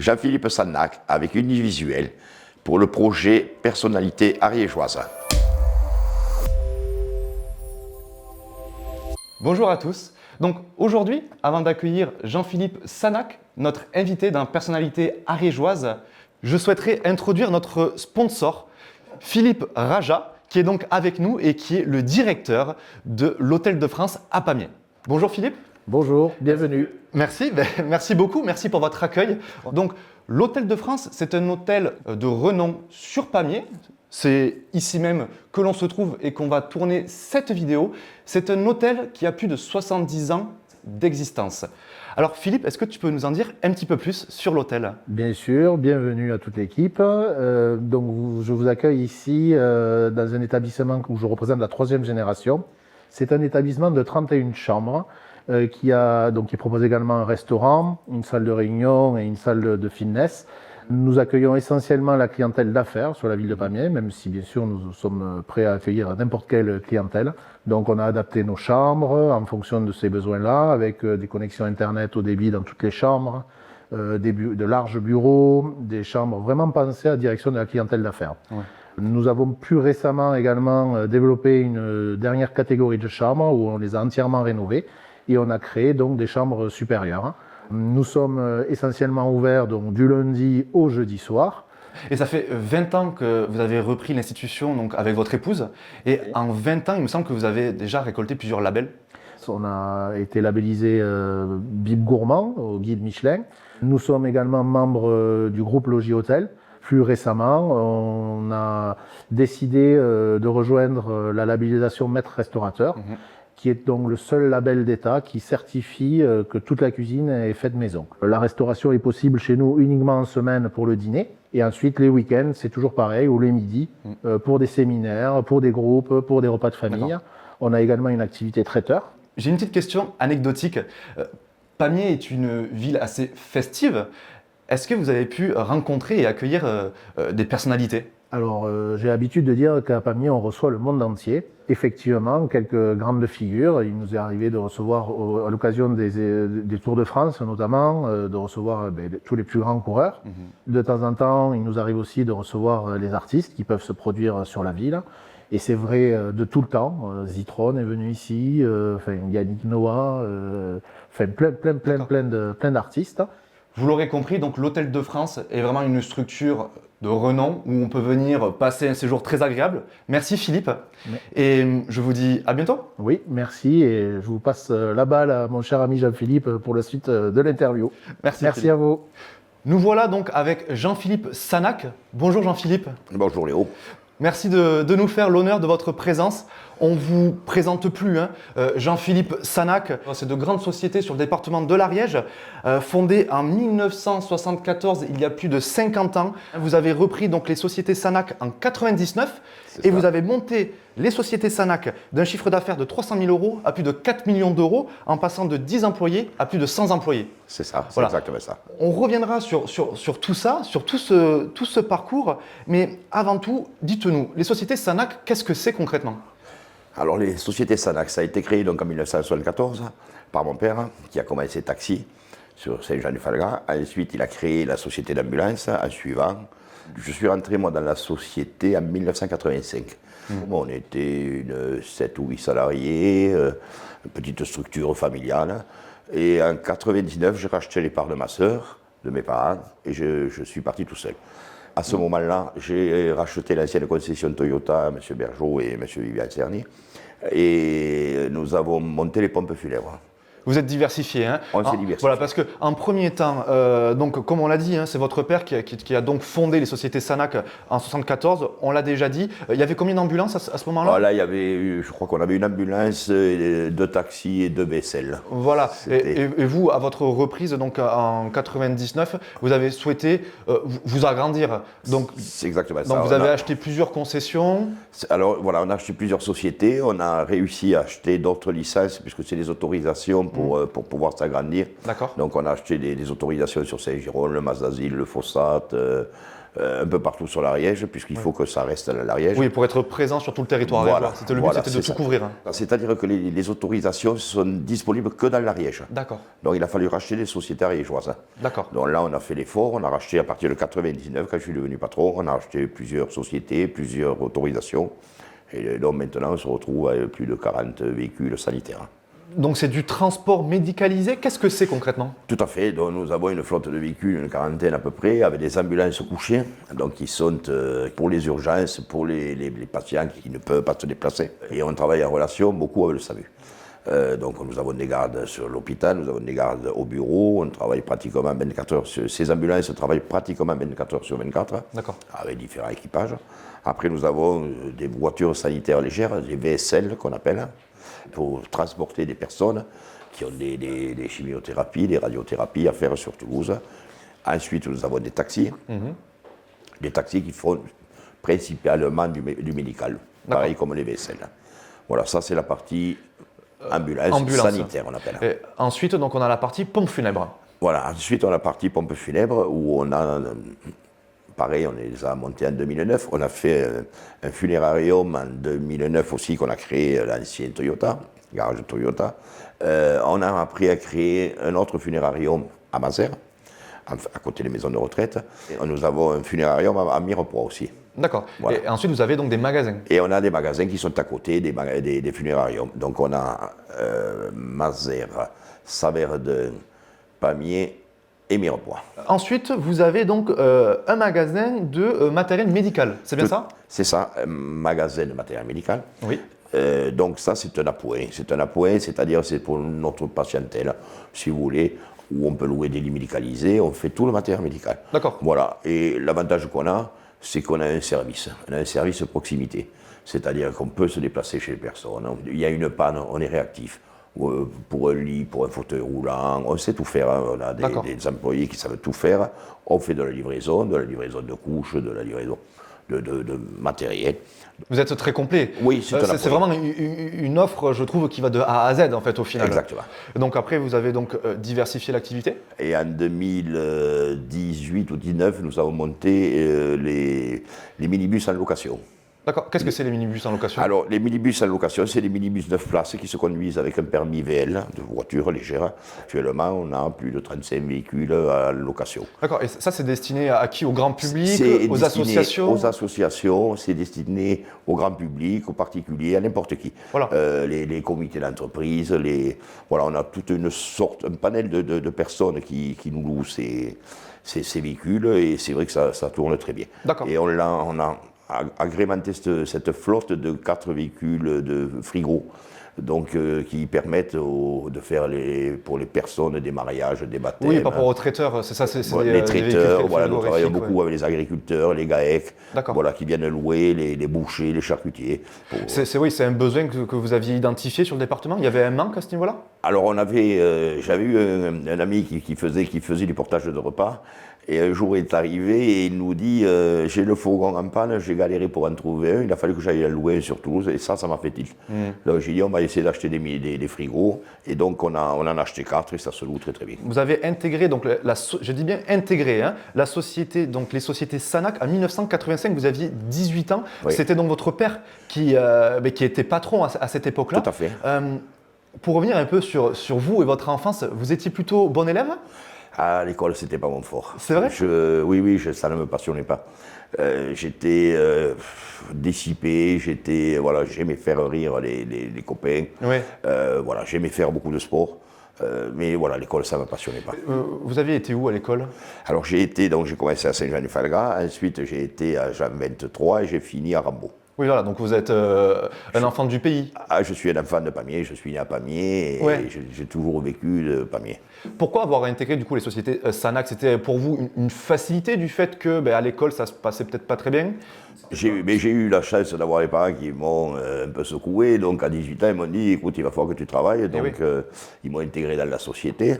Jean-Philippe Sannac avec Univisuel pour le projet Personnalité ariégeoise. Bonjour à tous. Donc aujourd'hui, avant d'accueillir Jean-Philippe Sannac, notre invité d'un Personnalité ariégeoise, je souhaiterais introduire notre sponsor, Philippe Raja, qui est donc avec nous et qui est le directeur de l'Hôtel de France à Pamiers. Bonjour Philippe. Bonjour, bienvenue. Merci, merci beaucoup, merci pour votre accueil. Donc l'Hôtel de France, c'est un hôtel de renom sur Pamiers. C'est ici même que l'on se trouve et qu'on va tourner cette vidéo. C'est un hôtel qui a plus de 70 ans d'existence. Alors Philippe, est-ce que tu peux nous en dire un petit peu plus sur l'hôtel ? Bien sûr, bienvenue à toute l'équipe. Je vous accueille ici dans un établissement où je représente la 3e génération. C'est un établissement de 31 chambres qui propose également un restaurant, une salle de réunion et une salle de fitness. Nous accueillons essentiellement la clientèle d'affaires sur la ville de Pamiers, même si bien sûr nous sommes prêts à accueillir n'importe quelle clientèle. Donc on a adapté nos chambres en fonction de ces besoins-là, avec des connexions internet au débit dans toutes les chambres, de larges bureaux, des chambres vraiment pensées à la direction de la clientèle d'affaires. Ouais. Nous avons plus récemment également développé une dernière catégorie de chambres où on les a entièrement rénovées et on a créé donc des chambres supérieures. Nous sommes essentiellement ouverts donc, du lundi au jeudi soir. Et ça fait 20 ans que vous avez repris l'institution donc, avec votre épouse. Et en 20 ans, il me semble que vous avez déjà récolté plusieurs labels. On a été labellisé Bib Gourmand au guide Michelin. Nous sommes également membres du groupe Logis Hôtel. Plus récemment, on a décidé de rejoindre la labellisation Maître Restaurateur. Qui est donc le seul label d'État qui certifie que toute la cuisine est faite maison. La restauration est possible chez nous uniquement en semaine pour le dîner, et ensuite les week-ends, c'est toujours pareil, ou les midis, pour des séminaires, pour des groupes, pour des repas de famille. On a également une activité traiteur. J'ai une petite question anecdotique. Pamiers est une ville assez festive. Est-ce que vous avez pu rencontrer et accueillir des personnalités ? Alors, j'ai l'habitude de dire qu'à Pamiers, on reçoit le monde entier. Effectivement, quelques grandes figures. Il nous est arrivé de recevoir, à l'occasion des Tours de France notamment, de recevoir tous les plus grands coureurs. De temps en temps, il nous arrive aussi de recevoir les artistes qui peuvent se produire sur la ville. Et c'est vrai de tout le temps. Zitron est venu ici, Yannick Noah, plein d'artistes. Vous l'aurez compris, donc l'Hôtel de France est vraiment une structure de renom où on peut venir passer un séjour très agréable. Merci Philippe. Et je vous dis à bientôt. Oui, merci. Et je vous passe la balle à mon cher ami Jean-Philippe pour la suite de l'interview. Merci à vous. Nous voilà donc avec Jean-Philippe Sannac. Bonjour Jean-Philippe. Bonjour Léo. Merci de nous faire l'honneur de votre présence. On ne vous présente plus, Jean-Philippe Sannac. C'est de grandes sociétés sur le département de l'Ariège, fondées en 1974, il y a plus de 50 ans. Vous avez repris donc les sociétés Sannac en 99 et vous avez monté les sociétés Sannac d'un chiffre d'affaires de 300 000 € à plus de 4 millions d'euros en passant de 10 employés à plus de 100 employés. C'est ça, c'est exactement ça. On reviendra sur tout ça, sur tout ce parcours, mais avant tout, dites-nous, les sociétés Sannac, qu'est-ce que c'est concrètement ? Alors les sociétés Sannac, ça a été créé donc en 1974 par mon père qui a commencé taxi sur Saint-Jean-du-Falgras. Ensuite, il a créé la société d'ambulance en suivant. Je suis rentré moi dans la société en 1985. On était 7 ou 8 salariés, une petite structure familiale. Et en 1999, j'ai racheté les parts de ma sœur, de mes parents, et je suis parti tout seul. À ce moment-là, j'ai racheté l'ancienne concession Toyota, M. Bergeau et M. Vivian Cerny, et nous avons monté les pompes funèbres. Vous êtes diversifié, hein ? On s'est diversifié. Voilà, parce qu'en premier temps, donc, comme on l'a dit, c'est votre père qui a donc fondé les sociétés Sannac en 1974, on l'a déjà dit. Il y avait combien d'ambulances à ce moment-là ? Là, il y avait, je crois qu'on avait une ambulance, 2 taxis et 2 vaisselles. Voilà, et vous, à votre reprise donc, en 99, vous avez souhaité vous agrandir. Donc, c'est exactement ça. Donc vous avez acheté plusieurs concessions. Alors voilà, on a acheté plusieurs sociétés, on a réussi à acheter d'autres licences puisque c'est des autorisations pour pouvoir s'agrandir. D'accord. Donc on a acheté des autorisations sur Saint-Giron, le Mas d'Asile, le Fossat, un peu partout sur l'Ariège, puisqu'il faut que ça reste à l'Ariège. Oui, pour être présent sur tout le territoire Voilà, ariégeois. C'était le but, voilà, c'était de c'est tout ça. couvrir. Hein. C'est-à-dire que les autorisations sont disponibles que dans l'Ariège. D'accord, Donc il a fallu racheter des sociétés ariégeoises. d'accord. Donc là, on a fait l'effort, on a racheté à partir de 99, quand je suis devenu patron, on a acheté plusieurs sociétés, plusieurs autorisations. Et donc maintenant, on se retrouve avec plus de 40 véhicules sanitaires. Donc c'est du transport médicalisé. Qu'est-ce que c'est concrètement? Tout à fait. Donc nous avons une flotte de véhicules, une quarantaine à peu près, avec des ambulances couchées, donc qui sont pour les urgences, pour les patients qui ne peuvent pas se déplacer. Et on travaille en relation beaucoup avec le SAMU. Donc nous avons des gardes sur l'hôpital, nous avons des gardes au bureau, on travaille pratiquement 24 heures. Ces ambulances travaillent pratiquement 24 heures sur 24, D'accord. avec différents équipages. Après nous avons des voitures sanitaires légères, des VSL qu'on appelle, pour transporter des personnes qui ont des chimiothérapies, des radiothérapies à faire sur Toulouse. Ensuite, nous avons des taxis, des taxis qui font principalement du médical, pareil comme les VSL. Voilà, ça c'est la partie ambulance sanitaire, on appelle. Et ensuite, donc, on a la partie pompe funèbre. Voilà, ensuite on a la partie pompe funèbre où on a, pareil, on les a montés en 2009. On a fait un funérarium en 2009 aussi qu'on a créé l'ancien Toyota, garage Toyota. On a appris à créer un autre funérarium à Mazères, à côté des maisons de retraite. Et nous avons un funérarium à Mirepoix aussi. D'accord. Voilà. Et ensuite, vous avez donc des magasins. Et on a des magasins qui sont à côté des funérariums. Donc on a Mazères, Saverdun, Pamiers et Mirepoix. Ensuite, vous avez donc un magasin de matériel médical. C'est bien ça? C'est ça, un magasin de matériel médical. Oui. Donc ça, c'est un appoint. C'est un appoint, c'est-à-dire c'est pour notre patientèle, si vous voulez, où on peut louer des lits médicalisés, on fait tout le matériel médical. D'accord. Voilà. Et l'avantage qu'on a, c'est qu'on a un service. On a un service de proximité. C'est-à-dire qu'on peut se déplacer chez les personnes. Il y a une panne, on est réactif. Pour un lit, pour un fauteuil roulant, on sait tout faire. Hein. On a des employés qui savent tout faire. On fait de la livraison de couches, de la livraison de matériel. Vous êtes très complet. Oui, c'est vraiment une offre, je trouve, qui va de A à Z, en fait, au final. Exactement. Donc après, vous avez donc diversifié l'activité. Et en 2018 ou 2019, nous avons monté les minibus en location. D'accord. Qu'est-ce que c'est les minibus en location? Alors, les minibus en location, c'est des minibus 9 places qui se conduisent avec un permis VL de voiture légère. Actuellement, on a plus de 35 véhicules à location. D'accord. Et ça, c'est destiné à qui? Au grand public? C'est aux associations? Aux associations, c'est destiné au grand public, aux particuliers, à n'importe qui. Voilà. Les comités d'entreprise, voilà, on a toute une sorte, un panel de personnes qui nous louent ces véhicules et c'est vrai que ça tourne très bien. D'accord. Et on a agrémenté cette flotte de 4 véhicules de frigo, donc qui permettent de faire pour les personnes des mariages, des baptêmes. Oui, par rapport aux traiteurs, c'est ça, c'est les traiteurs, voilà, nous travaillons frigorifiques, beaucoup avec les agriculteurs, les GAEC, D'accord. voilà, qui viennent louer, les bouchers, les charcutiers. C'est un besoin que vous aviez identifié sur le département. Il y avait un manque à ce niveau-là? Alors j'avais eu un ami qui faisait du portage de repas. Et un jour, il est arrivé et il nous dit j'ai le fourgon en panne, j'ai galéré pour en trouver un, il a fallu que j'aille le louer sur Toulouse et ça m'a fait tilt. Donc j'ai dit on va essayer d'acheter des frigos et donc on en a acheté 4 et ça se loue très très bien. Vous avez intégré, donc je dis bien intégré, hein, la société, donc les sociétés Sanac en 1985, vous aviez 18 ans. Oui. C'était donc votre père qui était patron à cette époque-là. Tout à fait. Pour revenir un peu sur vous et votre enfance, vous étiez plutôt bon élève? À l'école, c'était pas mon fort. C'est vrai? Oui, ça ne me passionnait pas. J'étais dissipé, j'aimais faire rire les copains. Oui. J'aimais faire beaucoup de sport. Mais voilà, l'école, ça ne me passionnait pas. Vous aviez été où à l'école? Alors j'ai commencé à Saint-Jean-du-Falgras, ensuite j'ai été à Jean 23 et j'ai fini à Rambaud. Oui, voilà, donc vous êtes un enfant du pays. Ah, je suis un enfant de Pamiers, je suis né à Pamiers et Ouais. j'ai toujours vécu de Pamiers. Pourquoi avoir intégré du coup les sociétés Sanac? C'était pour vous une facilité du fait que à l'école ça se passait peut-être pas très bien? J'ai eu la chance d'avoir les parents qui m'ont un peu secoué, donc à 18 ans ils m'ont dit écoute il va falloir que tu travailles, donc ils m'ont intégré dans la société.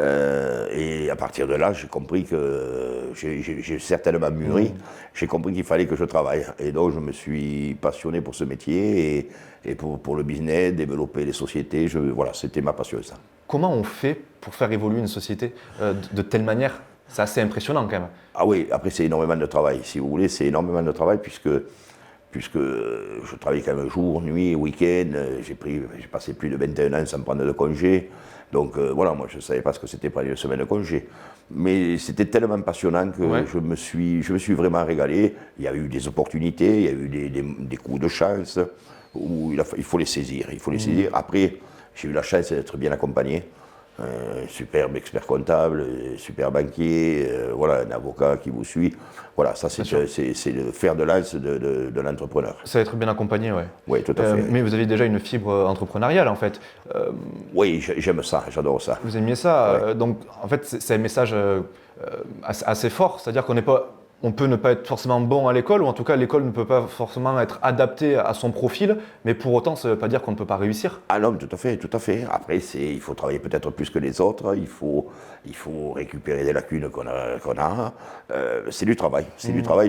Et à partir de là, j'ai compris que j'ai certainement mûri, j'ai compris qu'il fallait que je travaille. Et donc je me suis passionné pour ce métier et pour le business, développer les sociétés, voilà, c'était ma passion ça. Comment on fait pour faire évoluer une société de telle manière? C'est assez impressionnant quand même. Ah oui, après c'est énormément de travail, si vous voulez, c'est énormément de travail puisque je travaille quand même jour, nuit, week-end, j'ai passé plus de 21 ans sans prendre de congé. Donc voilà, moi je ne savais pas ce que c'était prendre une semaine de congé. Mais c'était tellement passionnant que Ouais. je me suis vraiment régalé. Il y a eu des opportunités, il y a eu des coups de chance où il faut les saisir. Il faut les saisir. Après, j'ai eu la chance d'être bien accompagné. Un superbe expert comptable, un super banquier, voilà, un avocat qui vous suit. Voilà, ça c'est le fer de lance de l'entrepreneur. Ça va être bien accompagné, ouais. Oui, tout à fait. Mais vous avez déjà une fibre entrepreneuriale en fait. Oui, j'aime ça, j'adore ça. Vous aimiez ça, donc en fait c'est un message assez fort, c'est-à-dire on peut ne pas être forcément bon à l'école, ou en tout cas l'école ne peut pas forcément être adaptée à son profil, mais pour autant ça ne veut pas dire qu'on ne peut pas réussir. Ah non, tout à fait, tout à fait. Après, il faut travailler peut-être plus que les autres, il faut récupérer des lacunes qu'on a. C'est du travail,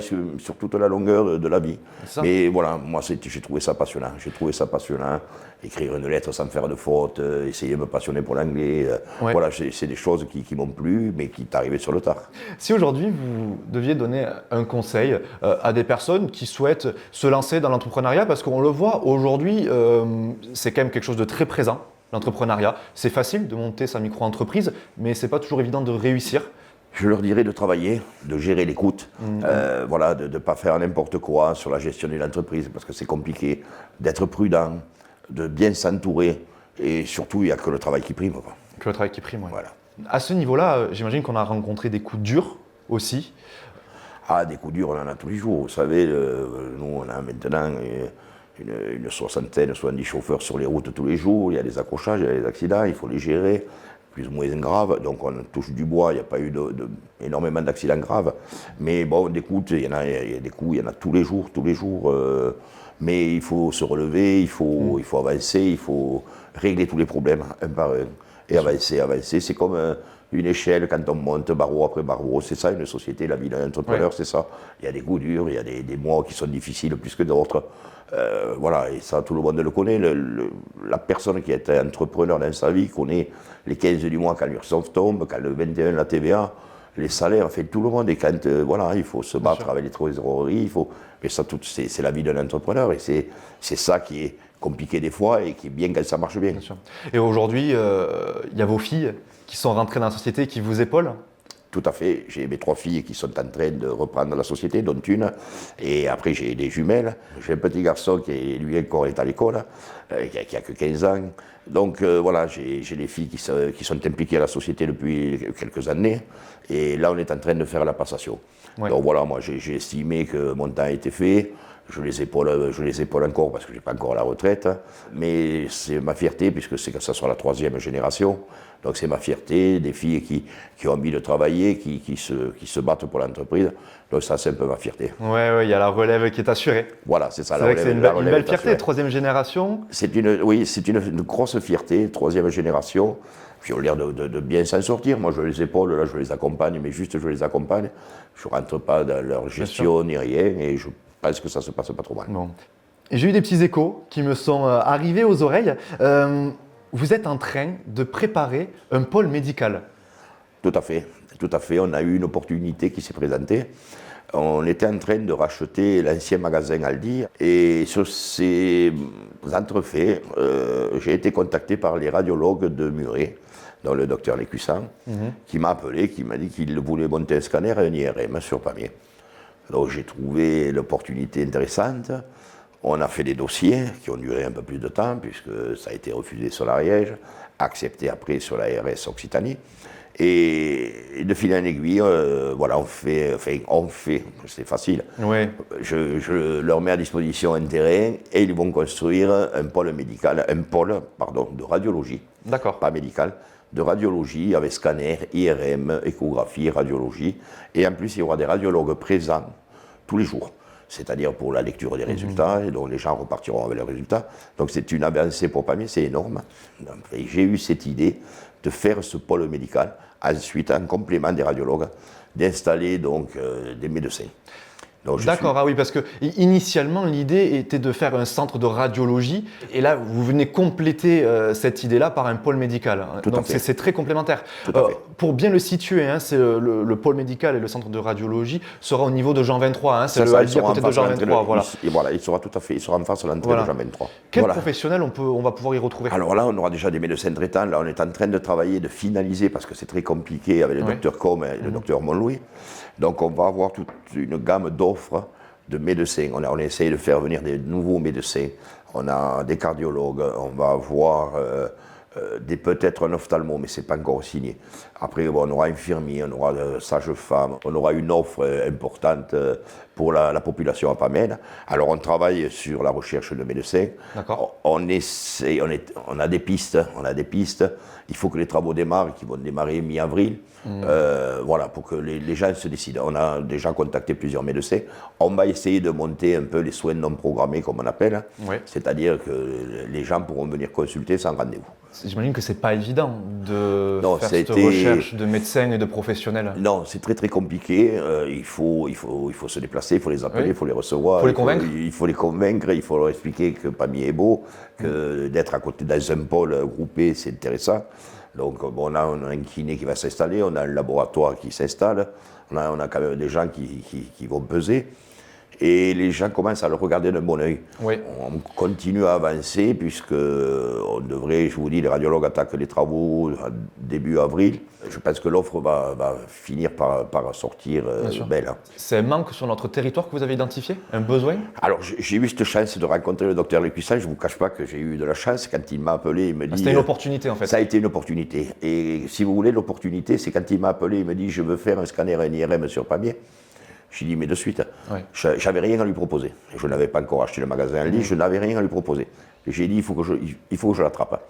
sur toute la longueur de la vie. Ça. Mais voilà, moi j'ai trouvé ça passionnant. J'ai trouvé ça passionnant. Écrire une lettre sans faire de faute, essayer de me passionner pour l'anglais. Ouais. Voilà, c'est des choses qui m'ont plu, mais qui t'arrivaient sur le tard. Si aujourd'hui vous deviez donner un conseil à des personnes qui souhaitent se lancer dans l'entrepreneuriat, parce qu'on le voit aujourd'hui, c'est quand même quelque chose de très présent, l'entrepreneuriat. C'est facile de monter sa micro-entreprise, mais c'est pas toujours évident de réussir. Je leur dirais de travailler, de gérer les coûts, voilà, de ne pas faire n'importe quoi sur la gestion de l'entreprise, parce que c'est compliqué, d'être prudent, de bien s'entourer, et surtout, il n'y a que le travail qui prime, quoi. Que le travail qui prime, ouais. Voilà. À ce niveau-là, j'imagine qu'on a rencontré des coups durs aussi. Ah, des coups durs, on en a tous les jours. Vous savez, nous, on a maintenant une soixantaine, 70 chauffeurs sur les routes tous les jours. Il y a des accrochages, il y a des accidents, il faut les gérer, plus ou moins graves. Donc, on touche du bois, il n'y a pas eu énormément d'accidents graves. Mais bon, des coups, il y en a tous les jours. Mais il faut se relever, il faut avancer, il faut régler tous les problèmes un par un. Et avancer. C'est comme une échelle quand on monte barreau après barreau. C'est ça une société, la vie d'un entrepreneur, Ouais. c'est ça. Il y a des coups durs, il y a des mois qui sont difficiles plus que d'autres. Voilà, et ça tout le monde le connaît. La personne qui est entrepreneur dans sa vie connaît les 15 du mois quand l'URSSAF tombe, quand le 21 la TVA, les salaires, fait tout le monde. Et quand voilà, il faut se battre avec les trésoreries, mais ça, c'est la vie d'un entrepreneur. Et c'est ça qui est compliqué des fois et qui est bien quand ça marche bien. Bien sûr. Et aujourd'hui, il y a vos filles qui sont rentrées dans la société, qui vous épaulent. Tout à fait. J'ai mes 3 filles qui sont en train de reprendre la société, dont une. Et après, j'ai des jumelles. J'ai un petit garçon qui, lui, encore est à l'école, qui a que 15 ans. Donc voilà, j'ai les filles qui sont impliquées à la société depuis quelques années. Et là, on est en train de faire la passation. Ouais. Donc voilà, moi, j'ai estimé que mon temps était fait. Je les épaule encore parce que je n'ai pas encore la retraite. Mais c'est ma fierté, puisque c'est que ça soit la 3e génération. Donc c'est ma fierté, des filles qui ont envie de travailler, qui se battent pour l'entreprise. Donc ça, c'est un peu ma fierté. Ouais, il y a la relève qui est assurée. Voilà, c'est ça. C'est vrai que c'est une belle fierté, assurée. 3e génération. C'est une grosse fierté, 3e génération. Puis on a l'air de bien s'en sortir. Moi, je les épaule, là, je les accompagne, mais juste je les accompagne. Je ne rentre pas dans leur gestion ni rien, et je pense que ça ne se passe pas trop mal. Bon. Et j'ai eu des petits échos qui me sont arrivés aux oreilles. Vous êtes en train de préparer un pôle médical. Tout à fait. On a eu une opportunité qui s'est présentée. On était en train de racheter l'ancien magasin Aldi. Et sur ces entrefaits, j'ai été contacté par les radiologues de Muret, dont le docteur Lécussan, qui m'a appelé, qui m'a dit qu'il voulait monter un scanner et un IRM sur Pamiers. Donc j'ai trouvé l'opportunité intéressante. On a fait des dossiers qui ont duré un peu plus de temps, puisque ça a été refusé sur l'Ariège, accepté après sur la RS Occitanie. Et de fil en aiguille, voilà, on fait, c'est facile. Ouais. Je leur mets à disposition un terrain et ils vont construire un pôle de radiologie. D'accord. Pas médical, de radiologie avec scanner, IRM, échographie, radiologie. Et en plus, il y aura des radiologues présents tous les jours, c'est-à-dire pour la lecture des résultats, et donc les gens repartiront avec les résultats. Donc c'est une avancée pour Pamiers, c'est énorme. Et j'ai eu cette idée de faire ce pôle médical, ensuite en complément des radiologues, d'installer donc des médecins. Donc, D'accord, ah oui, parce que initialement l'idée était de faire un centre de radiologie et là vous venez compléter cette idée-là par un pôle médical. Tout à Donc fait. c'est très complémentaire. Tout à fait. Pour bien le situer, hein, c'est le pôle médical et le centre de radiologie sera au niveau de Jean 23, hein, c'est le il Aldi à sera côté en de face Jean l'entrée 23. Voilà. Voilà, il sera tout à fait, il sera en face de l'entrée Voilà. de Jean 23. Quel Voilà. professionnel on va pouvoir y retrouver? Alors là, on aura déjà des médecins traitants. Là, on est en train de travailler, de finaliser, parce que c'est très compliqué avec le docteur Com et le docteur Montlouis. Donc, on va avoir toute une gamme d'offres de médecins. On essaye de faire venir des nouveaux médecins. On a des cardiologues, on va avoir peut-être un ophtalmo, mais ce n'est pas encore signé. Après, bon, on aura infirmiers, on aura sages-femmes, on aura une offre importante pour la population à Pamène. Alors, on travaille sur la recherche de médecins. D'accord. On a des pistes, Il faut que les travaux démarrent, qui vont démarrer mi-avril. Voilà, pour que les gens se décident. On a déjà contacté plusieurs médecins. On va essayer de monter un peu les soins non programmés, comme on appelle. Oui. C'est-à-dire que les gens pourront venir consulter sans rendez-vous. J'imagine que c'est pas évident de Non, faire cette recherche de médecins et de professionnels. Non, c'est très très compliqué. Il faut se déplacer, il faut les appeler, il faut les recevoir. Faut les convaincre. Il faut les convaincre, il faut leur expliquer que Pamiers est beau, que d'être à côté dans un pôle groupé, c'est intéressant. Donc bon, on a un kiné qui va s'installer, on a un laboratoire qui s'installe, on a quand même des gens qui vont peser. Et les gens commencent à le regarder d'un bon oeil. Oui. On continue à avancer puisque on devrait, je vous dis, les radiologues attaquent les travaux début avril. Je pense que l'offre va finir par sortir belle. C'est un manque sur notre territoire que vous avez identifié? Un besoin? Alors j'ai eu cette chance de rencontrer le docteur Lécuissin. Je ne vous cache pas que j'ai eu de la chance. Quand il m'a appelé, il me dit... C'était une opportunité en fait. Ça a été une opportunité. Et si vous voulez, l'opportunité, c'est quand il m'a appelé, il me dit « Je veux faire un scanner, un IRM sur Pamiers ». Je lui ai dit, mais de suite, j'avais rien à lui proposer. Je n'avais pas encore acheté le magasin en ligne, je n'avais rien à lui proposer. Et j'ai dit, il faut que je l'attrape.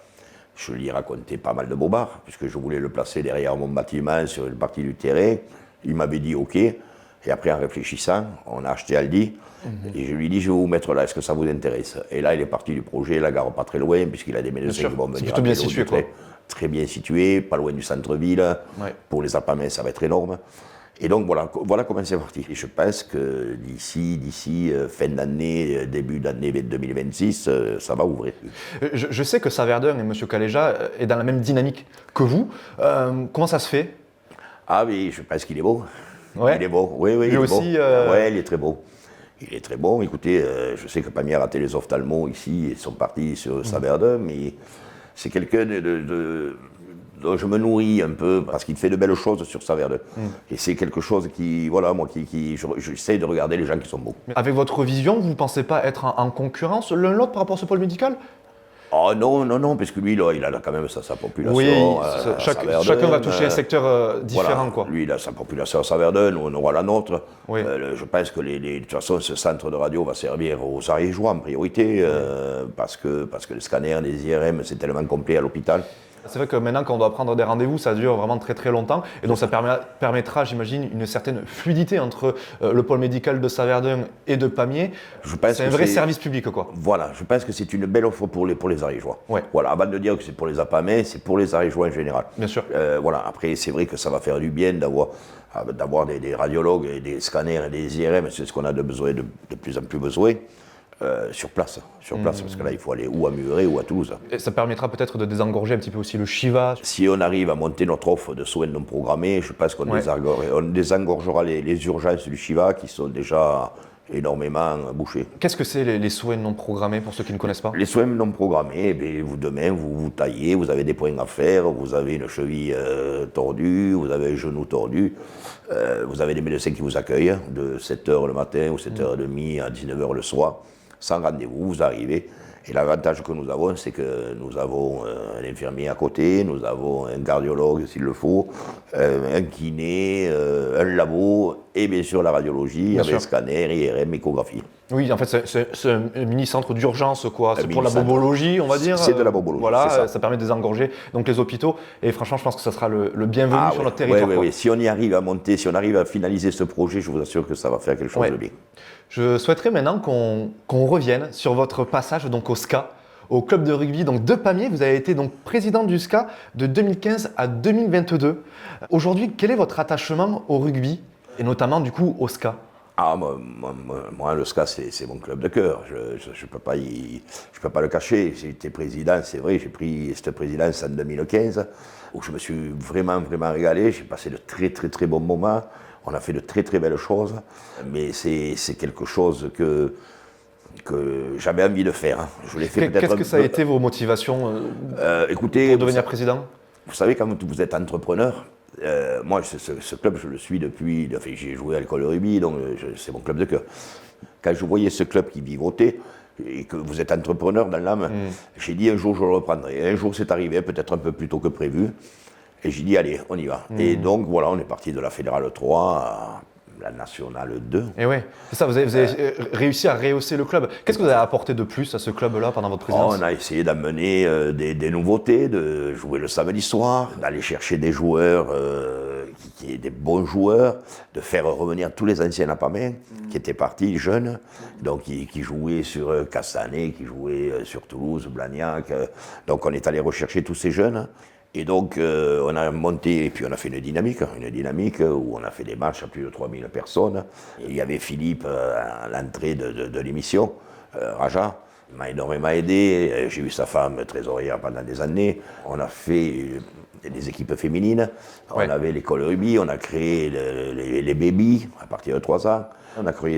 Je lui ai raconté pas mal de bobards, puisque je voulais le placer derrière mon bâtiment, sur une partie du terrain. Il m'avait dit, OK. Et après, en réfléchissant, on a acheté Aldi. Et je lui ai dit, je vais vous mettre là, est-ce que ça vous intéresse? Et là, il est parti du projet, la gare pas très loin, puisqu'il a des médecins qui vont venir. C'est plutôt bien situé, quoi. Très bien situé, pas loin du centre-ville. Ouais. Pour les Alpamins, ça va être énorme. Et donc voilà comment c'est parti. Et je pense que d'ici fin d'année, début d'année 2026, ça va ouvrir. Je sais que Saverdun et M. Caléja est dans la même dynamique que vous. Comment ça se fait? Ah oui, je pense qu'il est beau. Ouais. Il est beau, oui, Lui il est aussi, beau. Oui, il est très beau. Il est très bon. Écoutez, je sais que Pamiers a raté les ophtalmos ici, ils sont partis sur Saverdun, mais c'est quelqu'un dont je me nourris un peu parce qu'il fait de belles choses sur Saverdun. Et c'est quelque chose qui, voilà, moi, j'essaie de regarder les gens qui sont beaux. Avec votre vision, vous ne pensez pas être en concurrence l'un l'autre par rapport à ce pôle médical? Oh non, parce que lui, là, il a quand même sa population. Oui, à Saverdun. chacun va toucher un secteur différent, voilà, quoi. lui, il a sa population à Saverdun, on aura la nôtre. Oui. Je pense que de toute façon, ce centre de radio va servir aux Ariégeois en priorité, parce que les scanners, les IRM, c'est tellement complet à l'hôpital. C'est vrai que maintenant, quand on doit prendre des rendez-vous, ça dure vraiment très très longtemps. Et donc ça permettra, j'imagine, une certaine fluidité entre le pôle médical de Saverdun et de Pamiers. C'est un vrai service public, quoi. Voilà, je pense que c'est une belle offre pour les Ariégeois. Ouais. Voilà, avant de dire que c'est pour les Apamais, c'est pour les Ariégeois en général. Bien sûr. Voilà, après, c'est vrai que ça va faire du bien d'avoir des radiologues, et des scanners et des IRM, c'est ce qu'on a de plus en plus besoin. Sur place, parce que là, il faut aller ou à Muret ou à Toulouse. Et ça permettra peut-être de désengorger un petit peu aussi le Chiva. Si on arrive à monter notre offre de soins non programmés, je pense qu'on désengorgera les urgences du Chiva qui sont déjà énormément bouchées. Qu'est-ce que c'est les soins non programmés pour ceux qui ne connaissent pas? Les soins non programmés, demain, vous taillez, vous avez des points à faire, vous avez une cheville tordue, vous avez un genou tordu, vous avez des médecins qui vous accueillent de 7h le matin ou 7h30 à 19h le soir. Sans rendez-vous, vous arrivez. Et l'avantage que nous avons, c'est que nous avons un infirmier à côté, nous avons un cardiologue s'il le faut, un kiné, un labo et bien sûr la radiologie avec scanner, IRM, échographie. Oui, en fait, c'est un mini-centre d'urgence, quoi. C'est pour la bobologie, on va dire. C'est de la bobologie. Voilà, ça permet de désengorger donc les hôpitaux. Et franchement, je pense que ça sera le bienvenu sur notre territoire. Oui. Si on y arrive à monter, si on arrive à finaliser ce projet, je vous assure que ça va faire quelque chose de bien. Je souhaiterais maintenant qu'on revienne sur votre passage donc au SCA, au club de rugby donc de Pamiers. Vous avez été donc président du SCA de 2015 à 2022. Aujourd'hui, quel est votre attachement au rugby et notamment du coup au SCA? Ah, moi, le SCA, c'est mon club de cœur. Je peux pas je peux pas le cacher. J'ai été président, c'est vrai, j'ai pris cette présidence en 2015, où je me suis vraiment, vraiment régalé. J'ai passé de très, très, très bons moments. On a fait de très, très belles choses. Mais c'est quelque chose que j'avais envie de faire. Je l'ai fait peut-être. Qu'est-ce que ça a été vos motivations Écoutez, pour devenir président? vous savez, quand vous êtes entrepreneur, moi, ce club, je le suis depuis. Enfin, j'ai joué à l'école de rugby, donc c'est mon club de cœur. Quand je voyais ce club qui vivotait, et que vous êtes entrepreneur dans l'âme, j'ai dit un jour je le reprendrai. Un jour c'est arrivé, peut-être un peu plus tôt que prévu. Et j'ai dit allez, on y va. Et donc voilà, on est parti de la Fédérale 3 à la Nationale 2. Et ouais, c'est ça, vous avez réussi à rehausser le club. Qu'est-ce que vous avez apporté de plus à ce club-là pendant votre présidence? On a essayé d'amener des nouveautés, de jouer le samedi soir, d'aller chercher des joueurs, des bons joueurs, de faire revenir tous les anciens Napamens qui étaient partis, jeunes, donc qui jouaient sur Castanet, qui jouaient sur Toulouse, Blagnac. Donc on est allé rechercher tous ces jeunes. Et donc, on a monté, et puis on a fait une dynamique où on a fait des matchs à plus de 3000 personnes. Et il y avait Philippe à l'entrée de l'émission, Raja. Il m'a énormément aidé. J'ai eu sa femme trésorière pendant des années. On a fait des équipes féminines. Ouais. On avait l'école rugby, on a créé les babies à partir de 3 ans. On a créé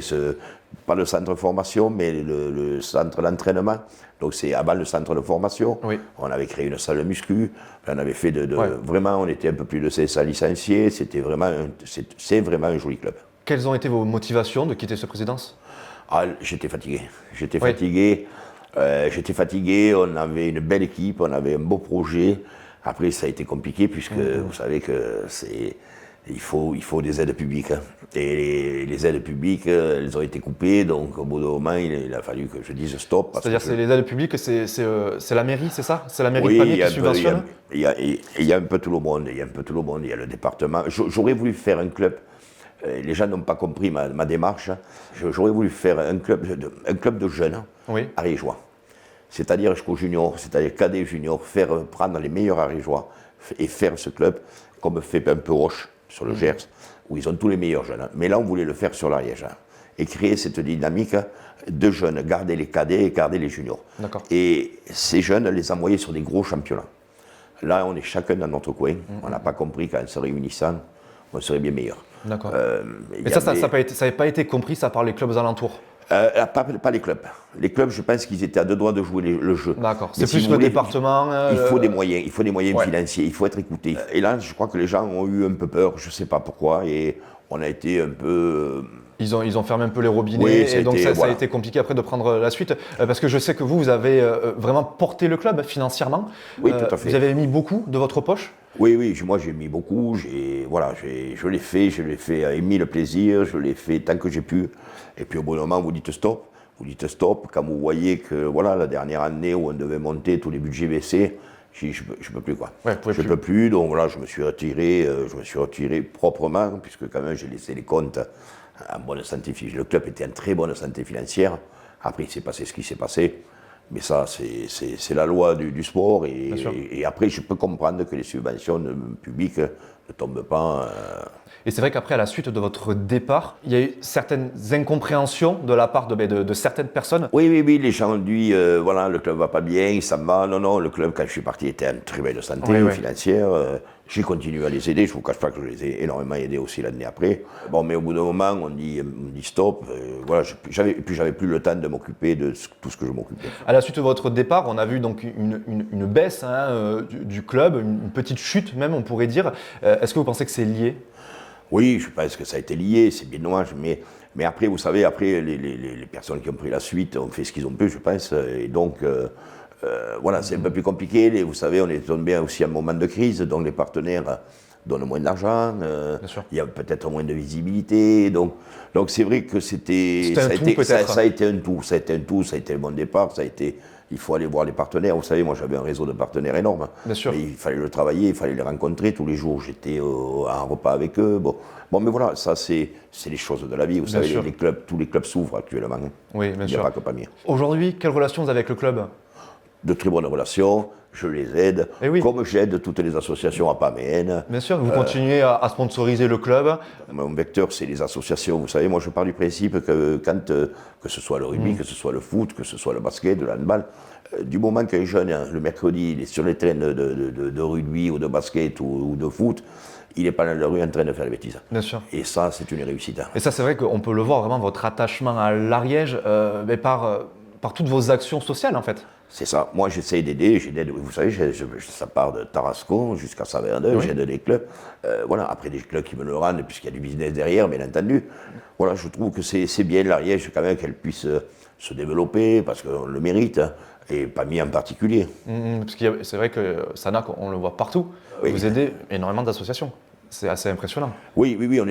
pas le centre de formation, mais le centre d'entraînement. Donc c'est avant le centre de formation. Oui. On avait créé une salle de muscu. On avait fait Ouais. vraiment, on était un peu plus de 500 licenciés. C'est vraiment un joli club. Quelles ont été vos motivations de quitter cette présidence? Ah, j'étais fatigué. J'étais Oui. fatigué. On avait une belle équipe, on avait un beau projet. Après, ça a été compliqué puisque vous savez que il faut des aides publiques. Hein. Et les aides publiques, elles ont été coupées. Donc, au bout d'un moment, il a fallu que je dise stop. C'est-à-dire que les aides publiques, c'est la mairie, c'est ça? C'est la mairie de Oui, Pamiers qui subventionne? il y a un peu tout le monde. Il y a le département. J'aurais voulu faire un club. Les gens n'ont pas compris ma démarche. J'aurais voulu faire un club de jeunes Oui. ariégeois. C'est-à-dire jusqu'au junior, c'est-à-dire cadet junior, prendre les meilleurs ariégeois et faire ce club comme fait un peu Roche sur le Gers, où ils ont tous les meilleurs jeunes. Mais là, on voulait le faire sur l'Ariège. Et créer cette dynamique de jeunes, garder les cadets et garder les juniors. D'accord. Et ces jeunes, les envoyer sur des gros championnats. Là, on est chacun dans notre coin. On n'a pas compris qu'en se réunissant, on serait bien meilleur. D'accord. Mais ça n'avait pas été compris, ça, par les clubs alentours? Pas les clubs. Les clubs, je pense qu'ils étaient à 2 doigts de jouer le jeu. D'accord. Mais C'est plus le département. Il faut des moyens, Ouais. financiers, il faut être écouté. Et là, je crois que les gens ont eu un peu peur, je ne sais pas pourquoi, et on a été un peu. Ils ont fermé un peu les robinets, Oui, et donc ça a voilà. été compliqué après de prendre la suite. Parce que je sais que vous avez vraiment porté le club financièrement. Oui, tout à fait. Vous avez mis beaucoup de votre poche? Oui, moi j'ai mis beaucoup, je l'ai fait avec mille plaisir, je l'ai fait tant que j'ai pu. Et puis au bon moment, vous dites stop. Quand vous voyez que voilà, la dernière année où on devait monter, tous les budgets baissaient, je ne peux plus quoi. Ouais, Je ne peux plus, donc voilà, je me suis retiré proprement, puisque quand même j'ai laissé les comptes en bonne santé financière. Le club était en très bonne santé financière. Après, il s'est passé ce qui s'est passé. Mais ça, c'est la loi du sport. Et après, je peux comprendre que les subventions publiques ne tombent pas. Et c'est vrai qu'après, à la suite de votre départ, il y a eu certaines incompréhensions de la part de certaines personnes. Oui, les gens ont dit, voilà, le club va pas bien, ça me va. Non, le club, quand je suis parti, était en très belle santé financière. J'ai continué à les aider. Je ne vous cache pas que je les ai énormément aidés aussi l'année après. Bon, mais au bout d'un moment, on dit stop. Voilà, j'avais plus le temps de m'occuper de tout ce que je m'occupais. À la suite de votre départ, on a vu donc une baisse du club, une petite chute même, on pourrait dire. Est-ce que vous pensez que c'est lié? Oui, je pense que ça a été lié, c'est bien dommage, mais après, vous savez, les personnes qui ont pris la suite ont fait ce qu'ils ont pu, je pense, et donc, voilà, c'est un peu plus compliqué. Vous savez, on est tombé aussi à un moment de crise, donc les partenaires donnent moins d'argent, il y a peut-être moins de visibilité, donc c'est vrai que ça a été un tout, ça a été un bon départ, il faut aller voir les partenaires. Vous savez, moi j'avais un réseau de partenaires énorme. Bien sûr. Mais il fallait le travailler, il fallait les rencontrer tous les jours. J'étais à un repas avec eux. Bon, mais voilà, ça c'est les choses de la vie. Vous savez, tous les clubs s'ouvrent actuellement. Oui, bien sûr. Il n'y a pas que Pamiers. Aujourd'hui, quelle relation vous avez avec le club? de très bonnes relations, je les aide, Eh oui. comme j'aide toutes les associations apaméennes. Bien sûr, vous continuez à sponsoriser le club. Mon vecteur, c'est les associations. Vous savez, moi, je pars du principe que quand, que ce soit le rugby, que ce soit le foot, que ce soit le basket, le handball, du moment qu'un jeune, hein, le mercredi, il est sur les terrains de rugby ou de basket ou de foot, il n'est pas dans la rue en train de faire des bêtises. Bien sûr. Et ça, c'est une réussite. Et ça, c'est vrai qu'on peut le voir vraiment, votre attachement à l'Ariège, mais par toutes vos actions sociales, en fait. C'est ça. Moi, j'essaie d'aider. Vous savez, ça part de Tarascon jusqu'à Saverdun, Oui. j'aide des clubs. Voilà, après des clubs qui me le rendent, puisqu'il y a du business derrière, bien entendu. Voilà, je trouve que c'est bien l'Ariège, quand même, qu'elle puisse se développer, parce qu'on le mérite, hein, et PAMI en particulier. Parce que c'est vrai que Sanac, on le voit partout. Oui. Vous aidez énormément d'associations. C'est assez impressionnant. Oui, on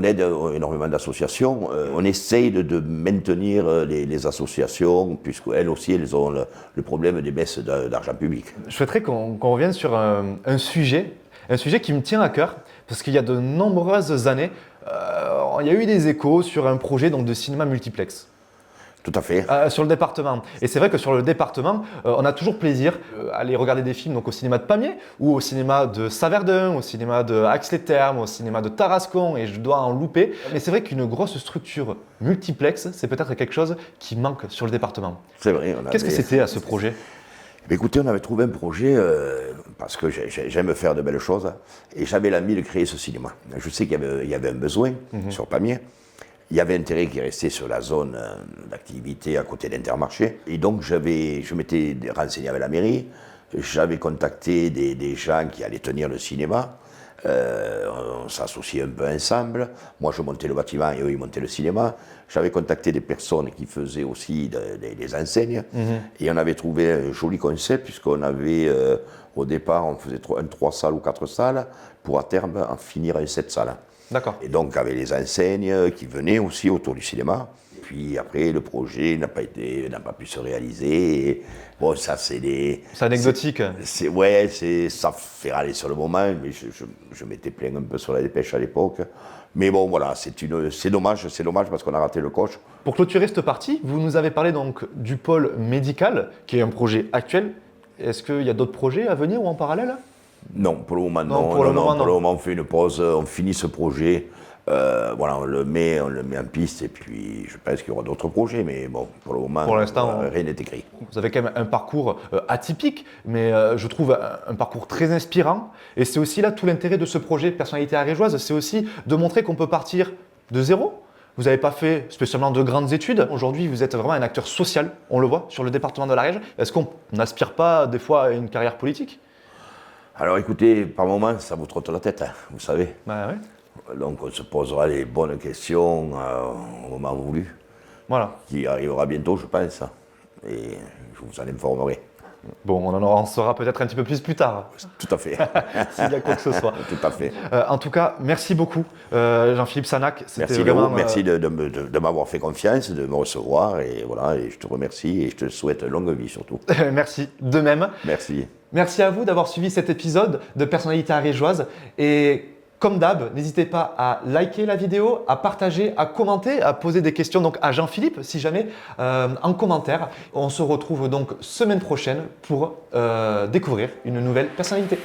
aide énormément d'associations. On essaye de maintenir les associations, puisqu'elles aussi, elles ont le problème des baisses d'argent public. Je souhaiterais qu'on revienne sur un sujet qui me tient à cœur, parce qu'il y a de nombreuses années, il y a eu des échos sur un projet donc, de cinéma multiplex. Tout à fait. Sur le département. Et c'est vrai que sur le département, on a toujours plaisir à aller regarder des films donc, au cinéma de Pamiers, ou au cinéma de Saverdun, au cinéma de Aix-les-Thermes, au cinéma de Tarascon, et je dois en louper. Mais c'est vrai qu'une grosse structure multiplex, c'est peut-être quelque chose qui manque sur le département. C'est vrai. Qu'est-ce que c'était à ce projet ? Écoutez, on avait trouvé un projet, parce que j'aime faire de belles choses, et j'avais l'envie de créer ce cinéma. Je sais qu'il y avait un besoin sur Pamiers. Il y avait intérêt qui restait sur la zone d'activité à côté d'Intermarché. Et donc, je m'étais renseigné avec la mairie. J'avais contacté des gens qui allaient tenir le cinéma. On s'associait un peu ensemble. Moi, je montais le bâtiment et eux, ils montaient le cinéma. J'avais contacté des personnes qui faisaient aussi des enseignes. Et on avait trouvé un joli concept, puisqu'on avait, au départ, on faisait 3 salles ou 4 salles, pour à terme en finir à 7 salles. D'accord. Et donc, avec les enseignes qui venaient aussi autour du cinéma. Puis après, le projet n'a pas pu se réaliser. Et bon, ça, c'est des... C'est anecdotique. Ça fait râler sur le moment, mais je m'étais plaint un peu sur la dépêche à l'époque. Mais bon, voilà, c'est dommage parce qu'on a raté le coche. Pour clôturer cette partie, vous nous avez parlé donc du pôle médical, qui est un projet actuel. Est-ce qu'il y a d'autres projets à venir ou en parallèle ? Non, pour le moment, Non, non. pour le moment, On fait une pause, on finit ce projet. Voilà, on le met en piste et puis je pense qu'il y aura d'autres projets, mais bon, pour le moment, l'instant, rien n'est écrit. Vous avez quand même un parcours atypique, mais je trouve un parcours très inspirant. Et c'est aussi là tout l'intérêt de ce projet Personnalité ariégeoise, c'est aussi de montrer qu'on peut partir de zéro. Vous n'avez pas fait spécialement de grandes études. Aujourd'hui, vous êtes vraiment un acteur social, on le voit, sur le département de l'Ariège. Est-ce qu'on n'aspire pas des fois à une carrière politique ? Alors écoutez, par moments, ça vous trotte la tête, hein, vous savez. Bah ouais. Donc on se posera les bonnes questions au moment voulu, Voilà. qui arrivera bientôt, je pense. Et je vous en informerai. Bon, on en saura peut-être un petit peu plus tard, Tout à fait. s'il y a quoi que ce soit. Tout à fait. En tout cas, merci beaucoup, Jean-Philippe Sanac. C'était Merci vraiment, Léo, merci de m'avoir fait confiance, de me recevoir. Et voilà, et je te remercie et je te souhaite longue vie surtout. Merci de même. Merci. Merci à vous d'avoir suivi cet épisode de Personnalité ariégeoise. Et comme d'hab, n'hésitez pas à liker la vidéo, à partager, à commenter, à poser des questions donc à Jean-Philippe si jamais en commentaire. On se retrouve donc semaine prochaine pour découvrir une nouvelle personnalité.